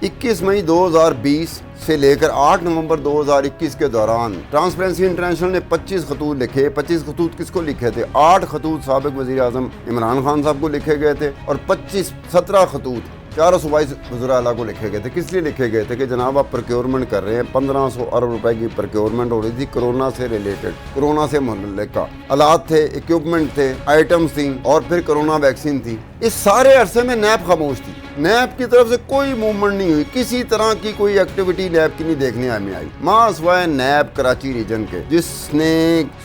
21 مئی 2020 سے لے کر 8 نومبر 2021 کے دوران ٹرانسپیرنسی انٹرنیشنل نے 25 خطوط لکھے۔ 25 خطوط کس کو لکھے تھے؟ 8 خطوط سابق وزیر اعظم عمران خان صاحب کو لکھے گئے تھے اور 17 خطوط 4 صوبائی وزراء اعلیٰ کو لکھے گئے تھے۔ کس لیے لکھے گئے تھے؟ کہ جناب آپ پروکیورمنٹ کر رہے ہیں، 1500 ارب روپے کی پروکیورمنٹ ہو رہی تھی، کرونا سے ریلیٹڈ، کرونا سے متعلقہ آلات تھے، اکوپمنٹ تھے، آئٹمز تھیں اور پھر کرونا ویکسین تھی۔ اس سارے عرصے میں نیب خاموش تھی۔ نیب کی طرف سے کوئی موومنٹ نہیں ہوئی، کسی طرح کی کوئی ایکٹیویٹی نیب کی نہیں دیکھنے میں آئی، ماں سوائے نیب کراچی ریجن کے، جس نے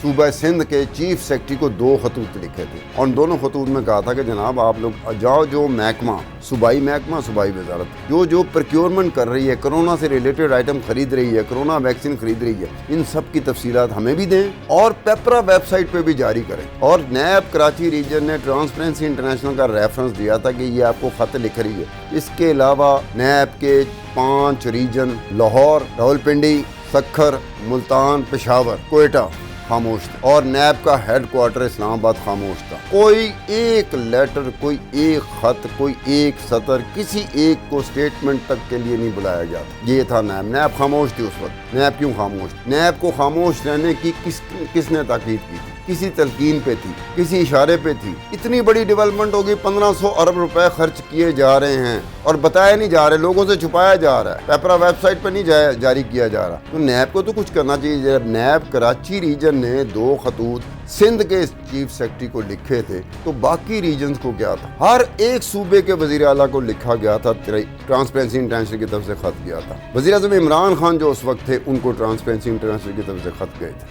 صوبہ سندھ کے چیف سیکرٹری کو 2 خطوط لکھے تھے اور دونوں خطوط میں کہا تھا کہ جناب آپ لوگ جاؤ، جو محکمہ صوبائی محکمہ صوبائی وزارت جو پروکیورمنٹ کر رہی ہے، کرونا سے ریلیٹڈ آئٹم خرید رہی ہے، کرونا ویکسین خرید رہی ہے، ان سب کی تفصیلات ہمیں بھی دیں اور پیپرا ویب سائٹ پہ بھی جاری کریں۔ اور نیب کراچی ریجن نے ٹرانسپیرنسی انٹرنیشنل کا ریفرنس دیا تھا کہ یہ آپ کو خط لکھ رہی ہے۔ اس کے علاوہ نیب کے 5 ریجن لاہور، راولپنڈی، سکھر، ملتان، پشاور، کوئٹہ خاموش تھا اور نیب کا ہیڈ کوارٹر اسلام آباد خاموش تھا۔ کوئی ایک لیٹر، کوئی ایک خط، کوئی ایک سطر کسی ایک کو سٹیٹمنٹ تک کے لیے نہیں بلایا گیا تھا۔ یہ تھا نیب۔ نیب خاموش تھی اس وقت۔ نیب کیوں خاموش؟ نیب کو خاموش رہنے کی کس نے تاکید کی تھی؟ کسی تلقین پہ تھی، کسی اشارے پہ تھی؟ اتنی بڑی ڈیولپمنٹ ہوگی، 1500 ارب روپے خرچ کیے جا رہے ہیں اور بتایا نہیں جا رہے، لوگوں سے چھپایا جا رہا ہے، پیپرا ویب سائٹ پہ نہیں جاری کیا جا رہا۔ تو نیب کو تو کچھ کرنا چاہیے۔ جب نیب کراچی ریجن نے 2 خطوط سندھ کے چیف سیکرٹری کو لکھے تھے تو باقی ریجنز کو کیا تھا؟ ہر ایک صوبے کے وزیر اعلیٰ کو لکھا گیا تھا، ٹرانسپیرنسی انٹرنیشنل کی طرف سے خط گیا تھا۔ وزیر اعظم عمران خان جو اس وقت تھے، ان کو ٹرانسپیرنسی انٹرنیشنل کی طرف سے خط گئے تھے۔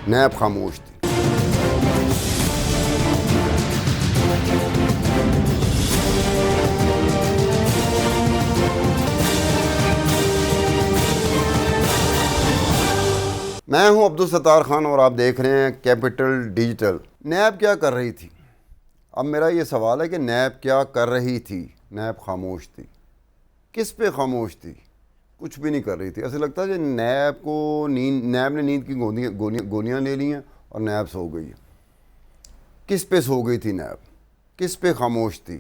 نیب خاموش تھی۔ میں ہوں عبدالستار خان اور آپ دیکھ رہے ہیں کیپٹل ڈیجیٹل۔ نیب کیا کر رہی تھی؟ اب میرا یہ سوال ہے کہ نیب کیا کر رہی تھی؟ نیب خاموش تھی۔ کس پہ خاموش تھی؟ کچھ بھی نہیں کر رہی تھی۔ ایسے لگتا ہے کہ نیب نے نیند کی گولیاں لے لی ہیں اور نیب سو گئی ہے۔ کس پہ سو گئی تھی نیب؟ کس پہ خاموش تھی؟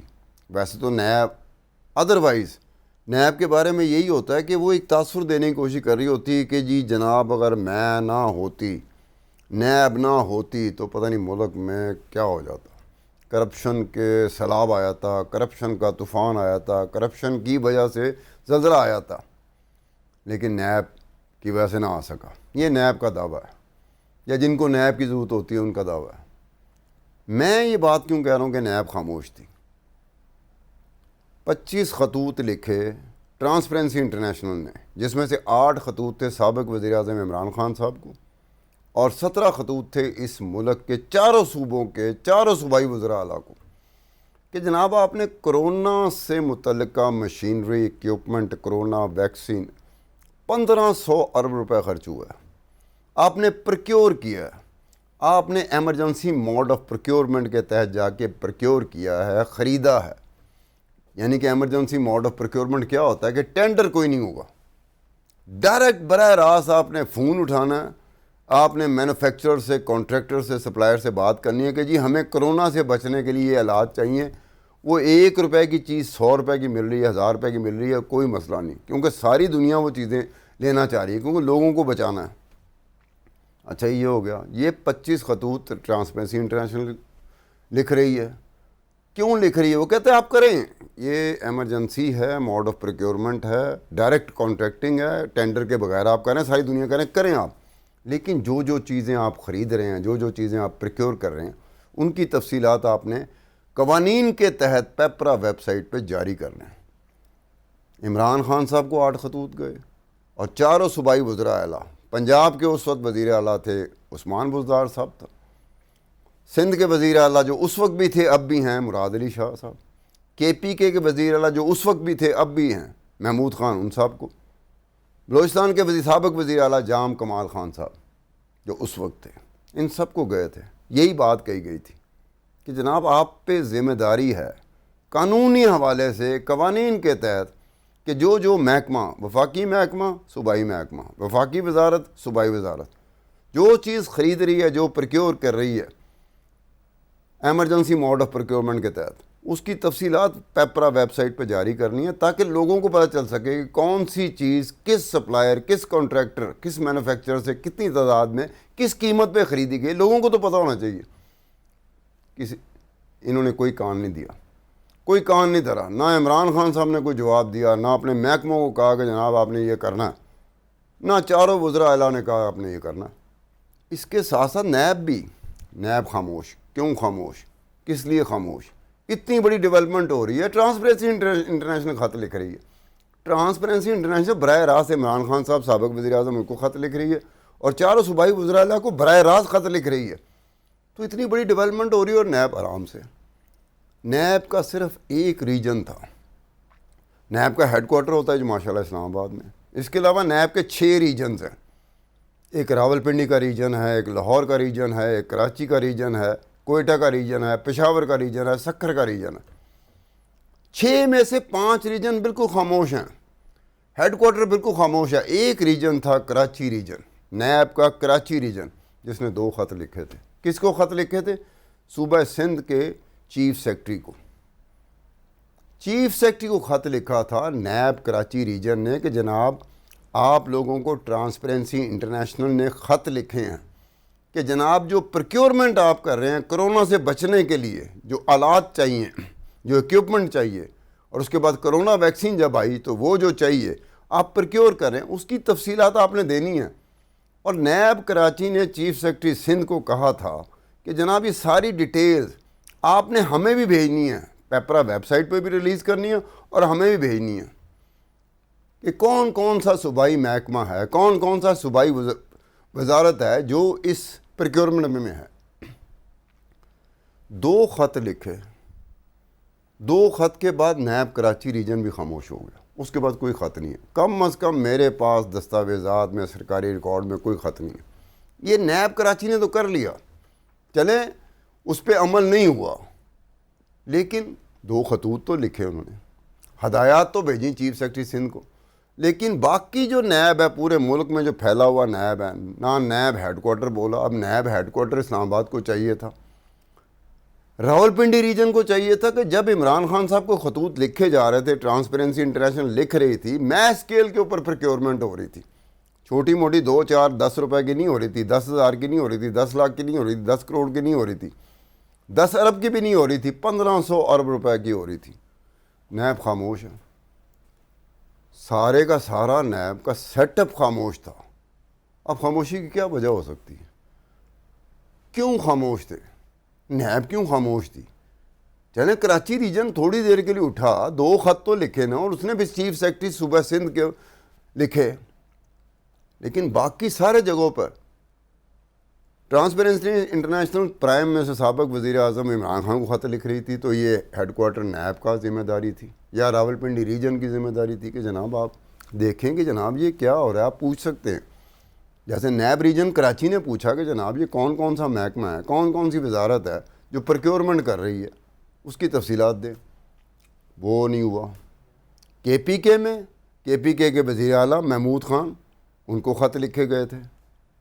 ویسے تو نیب ادروائز نیب کے بارے میں یہی ہوتا ہے کہ وہ ایک تاثر دینے کی کوشش کر رہی ہوتی ہے کہ جی جناب اگر میں نہ ہوتی، نیب نہ ہوتی تو پتہ نہیں ملک میں کیا ہو جاتا۔ کرپشن کے سیلاب آیا تھا، کرپشن کا طوفان آیا تھا، کرپشن کی وجہ سے زلزلہ آیا تھا، لیکن نیب کی وجہ سے نہ آ سکا۔ یہ نیب کا دعویٰ ہے، یا جن کو نیب کی ضرورت ہوتی ہے ان کا دعویٰ ہے۔ میں یہ بات کیوں کہہ رہا ہوں کہ نیب خاموش تھی؟ 25 خطوط لکھے ٹرانسپیرنسی انٹرنیشنل نے، جس میں سے 8 خطوط تھے سابق وزیر اعظم عمران خان صاحب کو اور 17 خطوط تھے اس ملک کے 4 صوبوں کے 4 صوبائی وزراء اعلیٰ کو، کہ جناب آپ نے کرونا سے متعلقہ مشینری، اکوپمنٹ، کرونا ویکسین 1500 ارب روپے خرچ ہوا ہے، آپ نے پروکیور کیا ہے، آپ نے ایمرجنسی موڈ آف پروکیورمنٹ کے تحت جا کے پروکیور کیا ہے، خریدا ہے۔ یعنی کہ ایمرجنسی موڈ آف پروکیورمنٹ کیا ہوتا ہے کہ ٹینڈر کوئی نہیں ہوگا، ڈائریکٹ براہ راست آپ نے فون اٹھانا ہے، آپ نے مینوفیکچرر سے، کانٹریکٹر سے، سپلائر سے بات کرنی ہے کہ جی ہمیں کرونا سے بچنے کے لیے یہ آلات چاہیے۔ وہ 1 روپے کی چیز 100 روپے کی مل رہی ہے، 1000 روپے کی مل رہی ہے، کوئی مسئلہ نہیں، کیونکہ ساری دنیا وہ چیزیں لینا چاہ رہی ہے کیونکہ لوگوں کو بچانا ہے۔ اچھا یہ ہو گیا۔ یہ 25 خطوط ٹرانسپیرنسی انٹرنیشنل لکھ رہی ہے۔ کیوں لکھ رہی ہے؟ وہ کہتے ہیں آپ کریں، یہ ایمرجنسی ہے، موڈ آف پروکیورمنٹ ہے، ڈائریکٹ کانٹریکٹنگ ہے، ٹینڈر کے بغیر آپ کریں، ساری دنیا کریں آپ، لیکن جو چیزیں آپ خرید رہے ہیں، جو چیزیں آپ پروکیور کر رہے ہیں، ان کی تفصیلات آپ نے قوانین کے تحت پیپرا ویب سائٹ پہ جاری کرنا ہے۔ عمران خان صاحب کو 8 خطوط گئے اور 4 صوبائی وزراء اعلیٰ۔ پنجاب کے اس وقت وزیر اعلیٰ تھے عثمان بزدار صاحب تھا، سندھ کے وزیر اعلیٰ جو اس وقت بھی تھے اب بھی ہیں مراد علی شاہ صاحب، کے پی کے وزیر اعلیٰ جو اس وقت بھی تھے اب بھی ہیں محمود خان ان صاحب کو، بلوچستان کے سابق وزیر اعلیٰ جام کمال خان صاحب جو اس وقت تھے، ان سب کو گئے تھے۔ یہی بات کہی گئی تھی کہ جناب آپ پہ ذمہ داری ہے قانونی حوالے سے، قوانین کے تحت، کہ جو محکمہ، وفاقی محکمہ، صوبائی محکمہ، وفاقی وزارت، صوبائی وزارت، جو چیز خرید رہی ہے، جو پروکیور کر رہی ہے ایمرجنسی موڈ آف پروکیورمنٹ کے تحت، اس کی تفصیلات پیپرا ویب سائٹ پہ جاری کرنی ہے تاکہ لوگوں کو پتہ چل سکے کہ کون سی چیز کس سپلائر، کس کانٹریکٹر، کس مینوفیکچرر سے کتنی تعداد میں کس قیمت پہ خریدی گئی. لوگوں کو تو پتہ ہونا چاہیے. انہوں نے کوئی کان نہیں دیا، کوئی کان نہیں دھرا. نہ عمران خان صاحب نے کوئی جواب دیا، نہ اپنے محکموں کو کہا کہ جناب آپ نے یہ کرنا ہے، نہ چاروں وزراء اعلیٰ نے کہا آپ نے یہ کرنا ہے. اس کے ساتھ ساتھ نیب خاموش. کیوں خاموش؟ کس لیے خاموش؟ اتنی بڑی ڈیولپمنٹ ہو رہی ہے. ٹرانسپیرنسی انٹرنیشنل خط لکھ رہی ہے. ٹرانسپیرنسی انٹرنیشنل براہ راست عمران خان صاحب سابق وزیر اعظم ان کو خط لکھ رہی ہے اور چاروں صوبائی وزراء اعلیٰ کو براہ راست خط لکھ رہی ہے. تو اتنی بڑی ڈیولپمنٹ ہو رہی ہے اور نیب آرام سے. نیب کا صرف ایک ریجن تھا. نیب کا ہیڈ کوارٹر ہوتا ہے جو ماشاءاللہ اسلام آباد میں. اس کے علاوہ نیب کے 6 ریجنز ہیں. ایک راولپنڈی کا ریجن ہے، ایک لاہور کا ریجن ہے، ایک کراچی کا ریجن ہے، کوئٹہ کا ریجن ہے، پشاور کا ریجن ہے، سکھر کا ریجن ہے. 6 میں سے 5 ریجن بالکل خاموش ہیں. ہیڈ کوارٹر بالکل خاموش ہے. ایک ریجن تھا کراچی ریجن، نیب کا کراچی ریجن، جس نے 2 خط لکھے تھے. کس کو خط لکھے تھے؟ صوبہ سندھ کے چیف سیکرٹری کو. چیف سیکرٹری کو خط لکھا تھا نیب کراچی ریجن نے کہ جناب آپ لوگوں کو ٹرانسپیرنسی انٹرنیشنل نے خط لکھے ہیں کہ جناب جو پروکیورمنٹ آپ کر رہے ہیں کرونا سے بچنے کے لیے، جو آلات چاہیے، جو ایکوپمنٹ چاہیے، اور اس کے بعد کرونا ویکسین جب آئی تو وہ جو چاہیے آپ پروکیور کر رہے ہیں، اس کی تفصیلات آپ نے دینی ہیں. اور نیب کراچی نے چیف سیکرٹری سندھ کو کہا تھا کہ جناب یہ ساری ڈیٹیلز آپ نے ہمیں بھی بھیجنی ہے، پیپرا ویب سائٹ پہ بھی ریلیز کرنی ہے اور ہمیں بھی بھیجنی ہے کہ کون کون سا صوبائی محکمہ ہے، کون کون سا صوبائی وزارت ہے جو اس پروکیورمنٹ میں ہے. 2 خط لکھے. 2 خط کے بعد نیب کراچی ریجن بھی خاموش ہو گیا. اس کے بعد کوئی خط نہیں ہے. کم از کم میرے پاس دستاویزات میں، سرکاری ریکارڈ میں کوئی خط نہیں ہے. یہ نیب کراچی نے تو کر لیا، چلیں اس پہ عمل نہیں ہوا، لیکن 2 خطوط تو لکھے انہوں نے، ہدایات تو بھیجیں چیف سیکرٹری سندھ کو. لیکن باقی جو نیب ہے پورے ملک میں جو پھیلا ہوا نیب ہے، نہ نیب ہیڈ کوارٹر بولا. اب نیب ہیڈ کوارٹر اسلام آباد کو چاہیے تھا، راولپنڈی ریجن کو چاہیے تھا کہ جب عمران خان صاحب کو خطوط لکھے جا رہے تھے، ٹرانسپیرنسی انٹرنیشنل لکھ رہی تھی، میس اسکیل کے اوپر پروکیورمنٹ ہو رہی تھی، چھوٹی موٹی 2 4 10 روپے کی نہیں ہو رہی تھی، 10,000 کی نہیں ہو رہی تھی، 10 لاکھ کی نہیں ہو رہی تھی، 10 کروڑ کی نہیں ہو رہی تھی، 10 ارب کی بھی نہیں ہو رہی تھی، 1500 ارب روپے کی ہو رہی تھی. نیب خاموش ہے. سارے کا سارا نیب کا سیٹ اپ خاموش تھا. اب خاموشی کی کیا وجہ ہو سکتی ہے؟ کیوں خاموش تھے؟ نیب کیوں خاموش تھی؟ چلیں کراچی ریجن تھوڑی دیر کے لیے اٹھا، 2 خط تو لکھے نا، اور اس نے بھی چیف سیکرٹری صوبہ سندھ کے لکھے. لیکن باقی سارے جگہوں پر ٹرانسپیرنسی انٹرنیشنل پرائم منسٹر سابق وزیر اعظم عمران خان کو خط لکھ رہی تھی تو یہ ہیڈ کوارٹر نیب کا ذمہ داری تھی یا راولپنڈی ریجن کی ذمہ داری تھی کہ جناب آپ دیکھیں کہ جناب یہ کیا ہو رہا ہے. آپ پوچھ سکتے ہیں، جیسے نیب ریجن کراچی نے پوچھا کہ جناب یہ کون کون سا محکمہ ہے، کون کون سی وزارت ہے جو پروکیورمنٹ کر رہی ہے، اس کی تفصیلات دیں. وہ نہیں ہوا. کے پی کے وزیر اعلیٰ محمود خان، ان کو خط لکھے گئے تھے،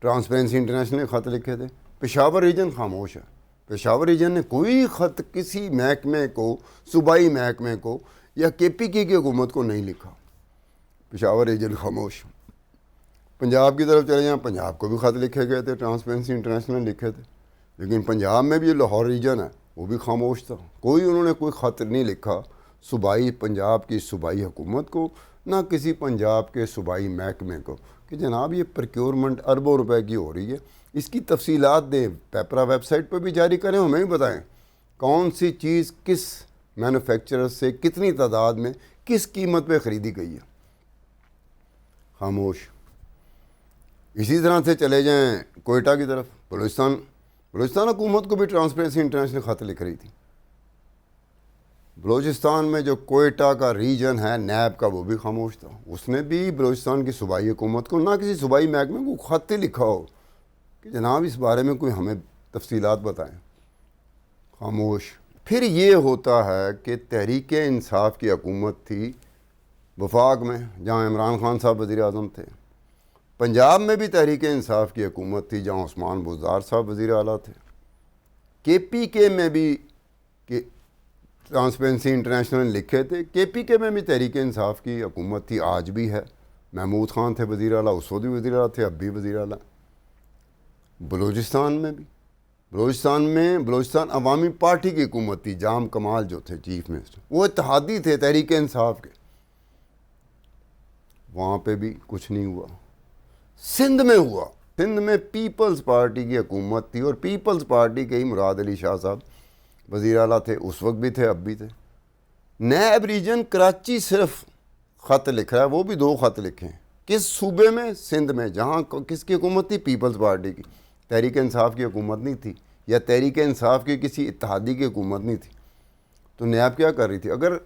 ٹرانسپیرنسی انٹرنیشنل نے خط لکھے تھے. پشاور ریجن خاموش ہے. پشاور ریجن نے کوئی خط کسی محکمے کو، صوبائی محکمے کو یا کے پی کی حکومت کو نہیں لکھا. پشاور ریجن خاموش. پنجاب کی طرف چلے جائیں، پنجاب کو بھی خط لکھے گئے تھے، ٹرانسپیرنسی انٹرنیشنل نے لکھے تھے. لیکن پنجاب میں بھی لاہور ریجن ہے، وہ بھی خاموش تھا. انہوں نے کوئی خط نہیں لکھا صوبائی پنجاب کی صوبائی حکومت کو، نہ کسی پنجاب کے صوبائی محکمے کو کہ جناب یہ پروکیورمنٹ اربوں روپے کی ہو رہی ہے، اس کی تفصیلات دیں، پیپرا ویب سائٹ پہ بھی جاری کریں، ہمیں بھی بتائیں کون سی چیز کس مینوفیکچرر سے کتنی تعداد میں کس قیمت پہ خریدی گئی ہے. خاموش. اسی طرح سے چلے جائیں کوئٹہ کی طرف، بلوچستان حکومت کو بھی ٹرانسپیرنسی انٹرنیشنل خط لکھ رہی تھی. بلوچستان میں جو کوئٹہ کا ریجن ہے نیب کا، وہ بھی خاموش تھا. اس نے بھی بلوچستان کی صوبائی حکومت کو، نہ کسی صوبائی محکمے کو خط ہی لکھا ہو کہ جناب اس بارے میں کوئی ہمیں تفصیلات بتائیں. خاموش. پھر یہ ہوتا ہے کہ تحریک انصاف کی حکومت تھی وفاق میں، جہاں عمران خان صاحب وزیر اعظم تھے. پنجاب میں بھی تحریک انصاف کی حکومت تھی، جہاں عثمان بزدار صاحب وزیر اعلیٰ تھے. کے پی کے میں بھی کہ ٹرانسپیرنسی انٹرنیشنل نے لکھے تھے. KPK میں بھی تحریک انصاف کی حکومت تھی, آج بھی ہے. محمود خان تھے وزیر اعلیٰ, اس وقت بھی وزیر اعلیٰ تھے, اب بھی وزیر اعلیٰ. بلوچستان میں بھی, بلوچستان عوامی پارٹی کی حکومت تھی. جام کمال جو تھے چیف منسٹر, وہ اتحادی تھے تحریک انصاف کے. وہاں پہ بھی کچھ نہیں ہوا. سندھ میں ہوا. سندھ میں پیپلز پارٹی کی حکومت تھی, اور پیپلز پارٹی کے ہی مراد علی شاہ صاحب وزیر اعلیٰ تھے, اس وقت بھی تھے, اب بھی تھے. نیب ریجن کراچی صرف خط لکھ رہا ہے, وہ بھی 2 خط لکھے ہیں. کس صوبے میں؟ سندھ میں, جہاں کس کی حکومت تھی؟ پیپلز پارٹی کی. تحریک انصاف کی حکومت نہیں تھی, یا تحریک انصاف کی کسی اتحادی کی حکومت نہیں تھی. تو نیب کیا کر رہی تھی؟ اگر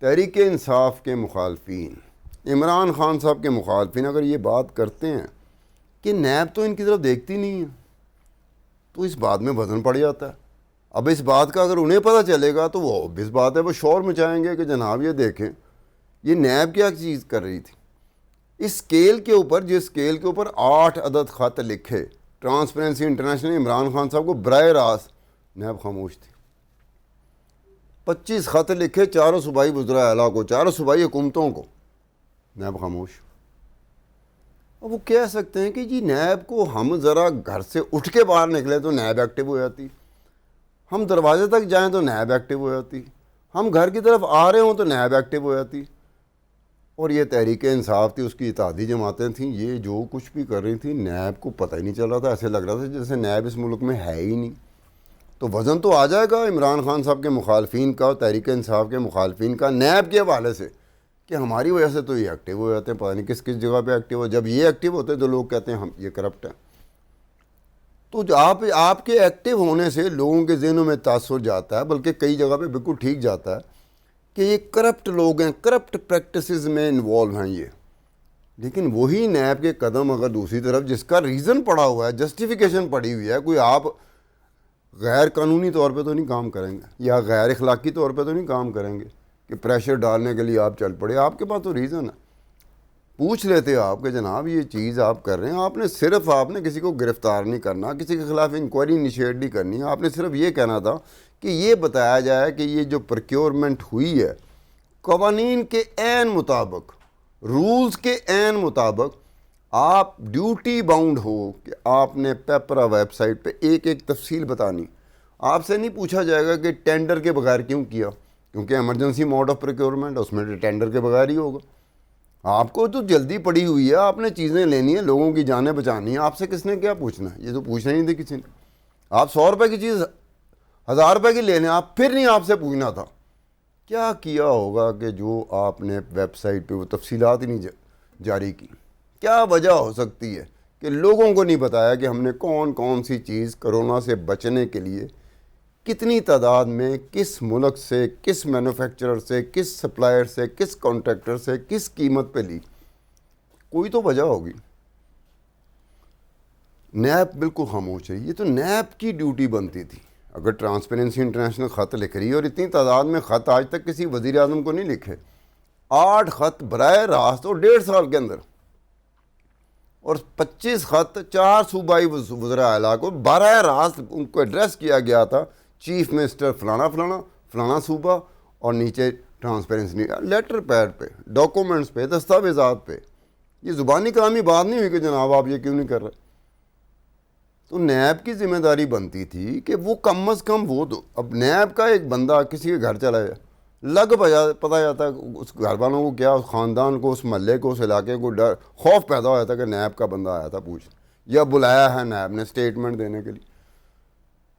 تحریک انصاف کے مخالفین, عمران خان صاحب کے مخالفین اگر یہ بات کرتے ہیں کہ نیب تو ان کی طرف دیکھتی نہیں ہے, تو اس بات میں وزن پڑ جاتا ہے. اب اس بات کا اگر انہیں پتہ چلے گا تو وہ اس بات ہے, وہ شور مچائیں گے کہ جناب یہ دیکھیں یہ نیب کیا چیز کر رہی تھی. اس اسکیل کے اوپر, جس اسکیل کے اوپر 8 عدد خط لکھے ٹرانسپیرنسی انٹرنیشنل عمران خان صاحب کو براہ راست, نیب خاموش تھی. 25 خط لکھے چاروں صوبائی وزراء اعلیٰ کو, چاروں صوبائی حکومتوں کو, نیب خاموش. اب وہ کہہ سکتے ہیں کہ جی نیب کو ہم ذرا گھر سے اٹھ کے باہر نکلے تو نیب ایکٹیو ہو جاتی, ہم دروازے تک جائیں تو نیب ایکٹیو ہو جاتی, ہم گھر کی طرف آ رہے ہوں تو نیب ایکٹیو ہو جاتی. اور یہ تحریک انصاف تھی, اس کی اتحادی جماعتیں تھیں, یہ جو کچھ بھی کر رہی تھیں نیب کو پتہ ہی نہیں چل رہا تھا. ایسے لگ رہا تھا جیسے نیب اس ملک میں ہے ہی نہیں. تو وزن تو آ جائے گا عمران خان صاحب کے مخالفین کا اور تحریک انصاف کے مخالفین کا نیب کے حوالے سے کہ ہماری وجہ سے تو یہ ایکٹیو ہو جاتے ہیں, پتہ نہیں کس کس جگہ پہ ایکٹیو ہو. جب یہ ایکٹیو ہوتے ہیں تو لوگ کہتے ہیں ہم یہ کرپٹ ہیں. تو جو آپ کے ایکٹیو ہونے سے لوگوں کے ذہنوں میں تاثر جاتا ہے, بلکہ کئی جگہ پہ بالکل ٹھیک جاتا ہے کہ یہ کرپٹ لوگ ہیں, کرپٹ پریکٹسز میں انوالو ہیں یہ. لیکن وہی نیب کے قدم اگر دوسری طرف, جس کا ریزن پڑا ہوا ہے, جسٹیفیکیشن پڑی ہوئی ہے, کوئی آپ غیر قانونی طور پہ تو نہیں کام کریں گے یا غیر اخلاقی طور پہ تو نہیں کام کریں گے کہ پریشر ڈالنے کے لیے آپ چل پڑے. آپ کے پاس تو ریزن ہے. پوچھ لیتے آپ کہ جناب یہ چیز آپ کر رہے ہیں, آپ نے کسی کو گرفتار نہیں کرنا, کسی کے خلاف انکوائری انیشیٹ نہیں کرنی, آپ نے صرف یہ کہنا تھا کہ یہ بتایا جائے کہ یہ جو پروکیورمنٹ ہوئی ہے قوانین کے عین مطابق, رولز کے عین مطابق, آپ ڈیوٹی باؤنڈ ہو کہ آپ نے پیپرا ویب سائٹ پہ ایک ایک تفصیل بتانی. آپ سے نہیں پوچھا جائے گا کہ ٹینڈر کے بغیر کیوں کیا, کیونکہ ایمرجنسی موڈ آف پروکیورمنٹ ہے, اس میں ٹینڈر کے بغیر ہی ہوگا. آپ کو تو جلدی پڑی ہوئی ہے, آپ نے چیزیں لینی ہیں, لوگوں کی جانیں بچانی ہیں, آپ سے کس نے کیا پوچھنا ہے؟ یہ تو پوچھنا نہیں تھے کسی نے. آپ 100 روپے کی چیز 1000 روپے کی لینے, آپ پھر نہیں آپ سے پوچھنا تھا. کیا کیا ہوگا کہ جو آپ نے ویب سائٹ پہ وہ تفصیلات ہی نہیں جاری کی؟ کیا وجہ ہو سکتی ہے کہ لوگوں کو نہیں بتایا کہ ہم نے کون کون سی چیز کرونا سے بچنے کے لیے کتنی تعداد میں, کس ملک سے, کس مینوفیکچرر سے, کس سپلائر سے, کس کانٹریکٹر سے, کس قیمت پہ لی؟ کوئی تو وجہ ہوگی. نیب بالکل خاموش ہے. یہ تو نیب کی ڈیوٹی بنتی تھی. اگر ٹرانسپیرنسی انٹرنیشنل خط لکھ رہی ہے, اور اتنی تعداد میں خط آج تک کسی وزیر اعظم کو نہیں لکھے, 8 خط براہ راست اور 1.5 سال کے اندر, اور 25 خط 4 صوبائی وزراء اعلیٰ کو براہ راست ان کو ایڈریس کیا گیا تھا, چیف منسٹر فلانا فلانا فلانا صوبہ, اور نیچے ٹرانسپیرنسی لیٹر پیڈ پہ, ڈاکومنٹس پہ, دستاویزات پہ. یہ زبانی کلامی بات نہیں ہوئی کہ جناب آپ یہ کیوں نہیں کر رہے. تو نیب کی ذمہ داری بنتی تھی کہ وہ کم از کم وہ دو. اب نیب کا ایک بندہ کسی کے گھر چلا جائے, پتہ جاتا ہے اس گھر والوں کو, کیا اس خاندان کو, اس محلے کو, اس علاقے کو ڈر خوف پیدا ہو جاتا کہ نیب کا بندہ آیا تھا پوچھ, یا بلایا ہے نیب نے اسٹیٹمنٹ دینے کے لیے.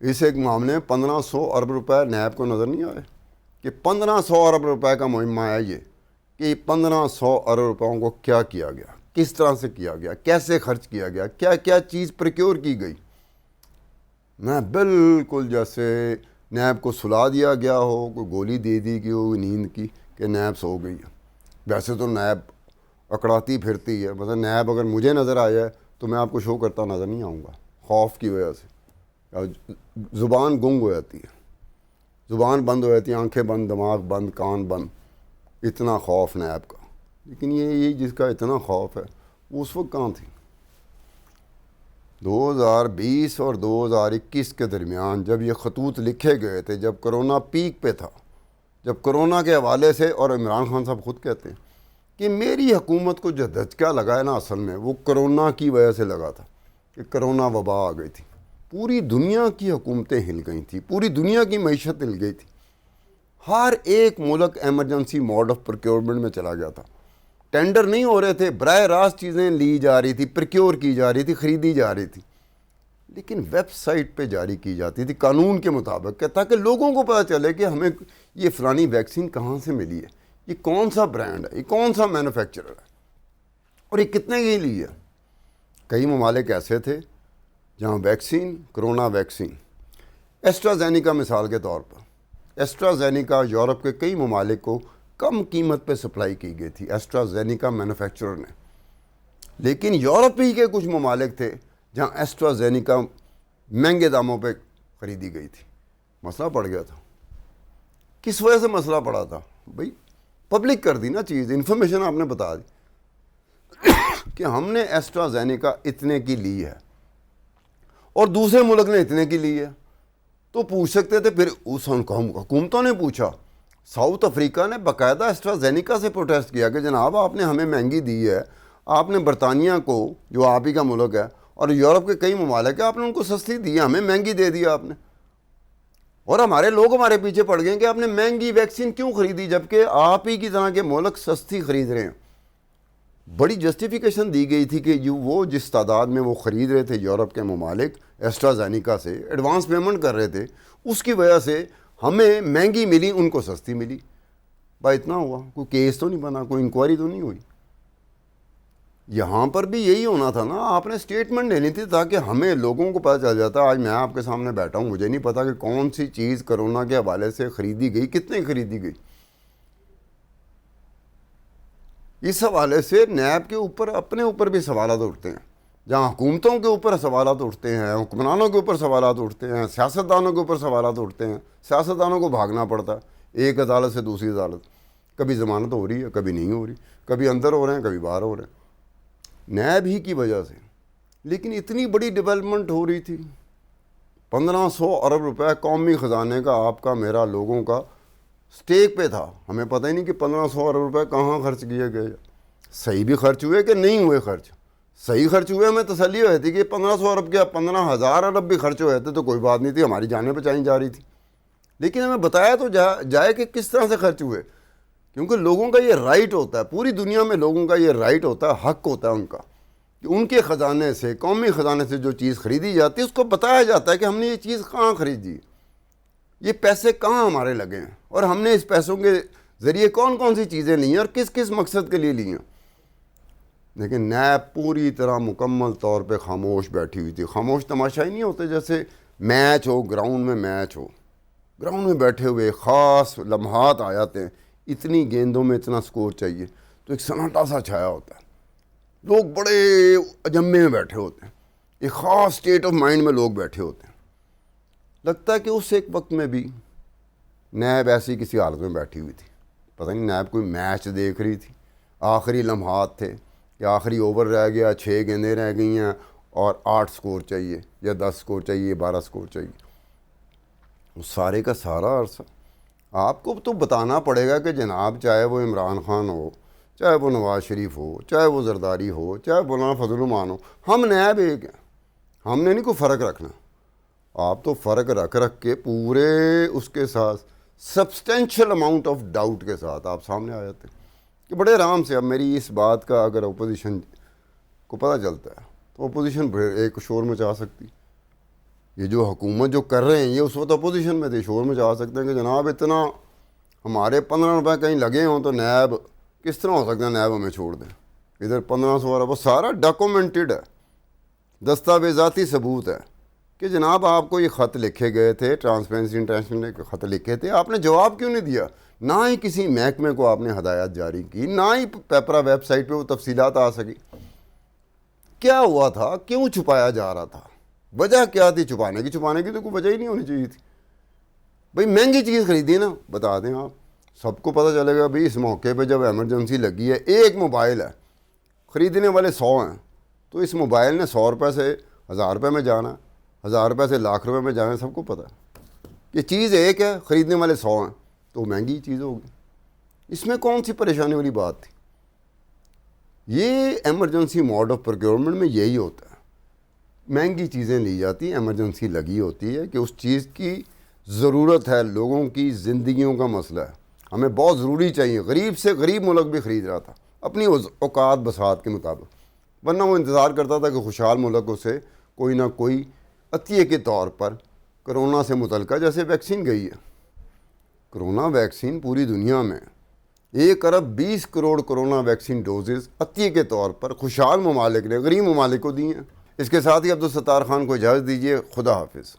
اس ایک معاملے میں 1500 ارب روپے نیب کو نظر نہیں آئے کہ 1500 ارب روپے کا مہمہ ہے یہ, کہ 1500 ارب روپوں کو کیا کیا گیا, کس طرح سے کیا گیا, کیسے خرچ کیا گیا, کیا کیا چیز پروکیور کی گئی. میں بالکل جیسے نیب کو سلا دیا گیا ہو, کوئی گولی دے دی گئی ہو نیند کی کہ نیب سو گئی ہے. ویسے تو نیب اکڑاتی پھرتی ہے, مثلا نیب اگر مجھے نظر آ جائے تو میں آپ کو شو کرتا نظر نہیں آؤں گا, خوف کی وجہ سے. زبان گنگ ہو جاتی ہے, زبان بند ہو جاتی ہے, آنکھیں بند, دماغ بند, کان بند, اتنا خوف نیب کا. لیکن یہ جس کا اتنا خوف ہے وہ اس وقت کہاں تھی؟ 2020 اور 2021 کے درمیان جب یہ خطوط لکھے گئے تھے, جب کرونا پیک پہ تھا, جب کرونا کے حوالے سے، اور عمران خان صاحب خود کہتے ہیں کہ میری حکومت کو جو دھچکا لگا ہے نا اصل میں وہ کرونا کی وجہ سے لگا تھا، کہ کرونا وبا آ گئی تھی، پوری دنیا کی حکومتیں ہل گئی تھیں، پوری دنیا کی معیشت ہل گئی تھی، ہر ایک ملک ایمرجنسی موڈ آف پروکیورمنٹ میں چلا گیا تھا، ٹینڈر نہیں ہو رہے تھے، براہ راست چیزیں لی جا رہی تھی، پروکیور کی جا رہی تھی، خریدی جا رہی تھی، لیکن ویب سائٹ پہ جاری کی جاتی تھی قانون کے مطابق، کہ تاکہ لوگوں کو پتہ چلے کہ ہمیں یہ فلانی ویکسین کہاں سے ملی ہے، یہ کون سا برانڈ ہے، یہ کون سا مینوفیکچرر ہے، اور یہ کتنے کی لی ہے۔ کئی ممالک ایسے تھے جہاں ویکسین، کرونا ویکسین، ایسٹرازینیکا مثال کے طور پر، ایسٹرازینیکا یورپ کے کئی ممالک کو کم قیمت پہ سپلائی کی گئی تھی ایسٹرازینیکا مینوفیکچرر نے، لیکن یورپ ہی کے کچھ ممالک تھے جہاں ایسٹرازینیکا مہنگے داموں پہ خریدی گئی تھی، مسئلہ پڑ گیا تھا۔ کس وجہ سے مسئلہ پڑا تھا؟ بھئی پبلک کر دی نا چیز، انفارمیشن آپ نے بتا دی کہ ہم نے ایسٹرازینیکا اتنے کی لی ہے اور دوسرے ملک نے اتنے کی لی ہے، تو پوچھ سکتے تھے، پھر اس حکومتوں نے پوچھا، ساؤتھ افریقہ نے باقاعدہ ایسٹرازینیکا سے پروٹیسٹ کیا کہ جناب آپ نے ہمیں مہنگی دی ہے، آپ نے برطانیہ کو جو آپ ہی کا ملک ہے اور یورپ کے کئی ممالک ہیں، آپ نے ان کو سستی دی ہے، ہمیں مہنگی دے دیا آپ نے، اور ہمارے لوگ ہمارے پیچھے پڑ گئے کہ آپ نے مہنگی ویکسین کیوں خریدی جبکہ آپ ہی کی طرح کے ملک سستی خرید رہے ہیں۔ بڑی جسٹیفیکیشن دی گئی تھی کہ وہ جس تعداد میں وہ خرید رہے تھے یورپ کے ممالک ایسٹرازینیکا سے، ایڈوانس پیمنٹ کر رہے تھے، اس کی وجہ سے ہمیں مہنگی ملی، ان کو سستی ملی۔ بھائی اتنا ہوا، کوئی کیس تو نہیں بنا، کوئی انکوائری تو نہیں ہوئی۔ یہاں پر بھی یہی ہونا تھا نا، آپ نے سٹیٹمنٹ لینی تھی تاکہ ہمیں لوگوں کو پتہ چل جاتا۔ آج میں آپ کے سامنے بیٹھا ہوں، مجھے نہیں پتا کہ کون سی چیز کرونا کے حوالے سے خریدی گئی، کتنے خریدی گئی۔ اس حوالے سے نیب کے اوپر اپنے اوپر بھی سوالات اٹھتے ہیں، جہاں حکومتوں کے اوپر سوالات اٹھتے ہیں، حکمرانوں کے اوپر سوالات اٹھتے ہیں، سیاستدانوں کے اوپر سوالات اٹھتے ہیں، سیاستدانوں کو بھاگنا پڑتا ہے ایک عدالت سے دوسری عدالت، کبھی ضمانت ہو رہی ہے، کبھی نہیں ہو رہی، کبھی اندر ہو رہے ہیں، کبھی باہر ہو رہے ہیں، نیب ہی کی وجہ سے۔ لیکن اتنی بڑی ڈیولپمنٹ ہو رہی تھی، 1500 ارب روپے قومی خزانے کا، آپ کا میرا لوگوں کا سٹیک پہ تھا، ہمیں پتہ ہی نہیں کہ 1500 ارب روپے کہاں خرچ کیے گئے، صحیح بھی خرچ ہوئے کہ نہیں ہوئے خرچ۔ صحیح خرچ ہوئے ہمیں تسلی ہوئی تھی کہ 1500 ارب کیا 15,000 ارب بھی خرچ ہوئے تھے تو کوئی بات نہیں تھی، ہماری جانیں بچائی جا رہی تھی، لیکن ہمیں بتایا تو جائے کہ کس طرح سے خرچ ہوئے، کیونکہ لوگوں کا یہ رائٹ ہوتا ہے، پوری دنیا میں لوگوں کا یہ رائٹ ہوتا ہے، حق ہوتا ہے ان کا، کہ ان کے خزانے سے، قومی خزانے سے جو چیز خریدی جاتی ہے اس کو بتایا جاتا ہے کہ ہم نے یہ چیز کہاں خریدی، یہ پیسے کہاں ہمارے لگے ہیں، اور ہم نے اس پیسوں کے ذریعے کون کون سی چیزیں لی ہیں اور کس کس مقصد کے لیے لی ہیں۔ لیکن نیب پوری طرح مکمل طور پہ خاموش بیٹھی ہوئی تھی۔ خاموش تماشا ہی نہیں ہوتے، جیسے میچ ہو، گراؤنڈ میں میچ ہو، گراؤنڈ میں بیٹھے ہوئے خاص لمحات آ جاتے ہیں، اتنی گیندوں میں اتنا سکور چاہیے، تو ایک سناٹا سا چھایا ہوتا ہے، لوگ بڑے اجمے میں بیٹھے ہوتے ہیں، ایک خاص سٹیٹ آف مائنڈ میں لوگ بیٹھے ہوتے ہیں۔ لگتا ہے کہ اس ایک وقت میں بھی نیب ایسی کسی حالت میں بیٹھی ہوئی تھی، پتہ نہیں نیب کوئی میچ دیکھ رہی تھی، آخری لمحات تھے کہ آخری اوور رہ گیا، 6 گیندیں رہ گئی ہیں اور 8 سکور چاہیے یا 10 سکور چاہیے، 12 سکور چاہیے، اس سارے کا سارا عرصہ آپ کو تو بتانا پڑے گا کہ جناب چاہے وہ عمران خان ہو، چاہے وہ نواز شریف ہو، چاہے وہ زرداری ہو، چاہے مولانا فضل الرحمان ہو، ہم نیب ایک ہیں، ہم نے نہیں کوئی فرق رکھنا۔ آپ تو فرق رکھ کے پورے اس کے ساتھ سبسٹینشل اماؤنٹ آف ڈاؤٹ کے ساتھ آپ سامنے آ جاتے ہیں کہ بڑے آرام سے۔ اب میری اس بات کا اگر اپوزیشن کو پتہ چلتا ہے تو اپوزیشن ایک شور مچا سکتی، یہ جو حکومت جو کر رہے ہیں یہ اس وقت اپوزیشن میں تھے، شور مچا سکتے ہیں کہ جناب اتنا ہمارے 15 روپے کہیں لگے ہوں تو نیب کس طرح ہو سکتا ہے نیب ہمیں چھوڑ دیں، ادھر 1500 ارب، وہ سارا ڈاکومنٹڈ ہے، دستاویزاتی ثبوت ہے کہ جناب آپ کو یہ خط لکھے گئے تھے، ٹرانسپیرنسی انٹرنیشنل نے خط لکھے تھے، آپ نے جواب کیوں نہیں دیا؟ نہ ہی کسی محکمے کو آپ نے ہدایات جاری کی، نہ ہی پیپرا ویب سائٹ پہ وہ تفصیلات آ سکی۔ کیا ہوا تھا؟ کیوں چھپایا جا رہا تھا؟ وجہ کیا تھی چھپانے کی؟ چھپانے کی تو کوئی وجہ ہی نہیں ہونی چاہیے تھی۔ بھئی مہنگی چیز خریدی نا، بتا دیں آپ، سب کو پتہ چلے گا بھئی اس موقع پہ جب ایمرجنسی لگی ہے، ایک موبائل ہے، خریدنے والے 100 ہیں، تو اس موبائل نے 100 روپے سے 1000 روپے میں جانا، 1000 روپے سے 1,00,000 روپے میں جانا، سب کو پتہ ہے۔ یہ چیز ایک ہے، خریدنے والے 100 ہیں، تو مہنگی چیز ہوگی. اس میں کون سی پریشانی والی بات تھی؟ یہ ایمرجنسی موڈ آف پروکیورمنٹ میں یہی ہوتا ہے. مہنگی چیزیں لی جاتی ہیں، ایمرجنسی لگی ہوتی ہے کہ اس چیز کی ضرورت ہے، لوگوں کی زندگیوں کا مسئلہ ہے، ہمیں بہت ضروری چاہیے. غریب سے غریب ملک بھی خرید رہا تھا اپنی اوقات بساط کے مطابق، ورنہ وہ انتظار کرتا تھا کہ خوشحال ملکوں سے کوئی نہ کوئی عطیے کے طور پر کرونا سے متعلقہ، جیسے ویکسین گئی ہے. کرونا ویکسین پوری دنیا میں 1,20,00,000,000 کرونا ویکسین ڈوزز عطیے کے طور پر خوشحال ممالک نے غریب ممالک کو دی ہیں. اس کے ساتھ ہی عبدالستار خان کو اجازت دیجیے. خدا حافظ.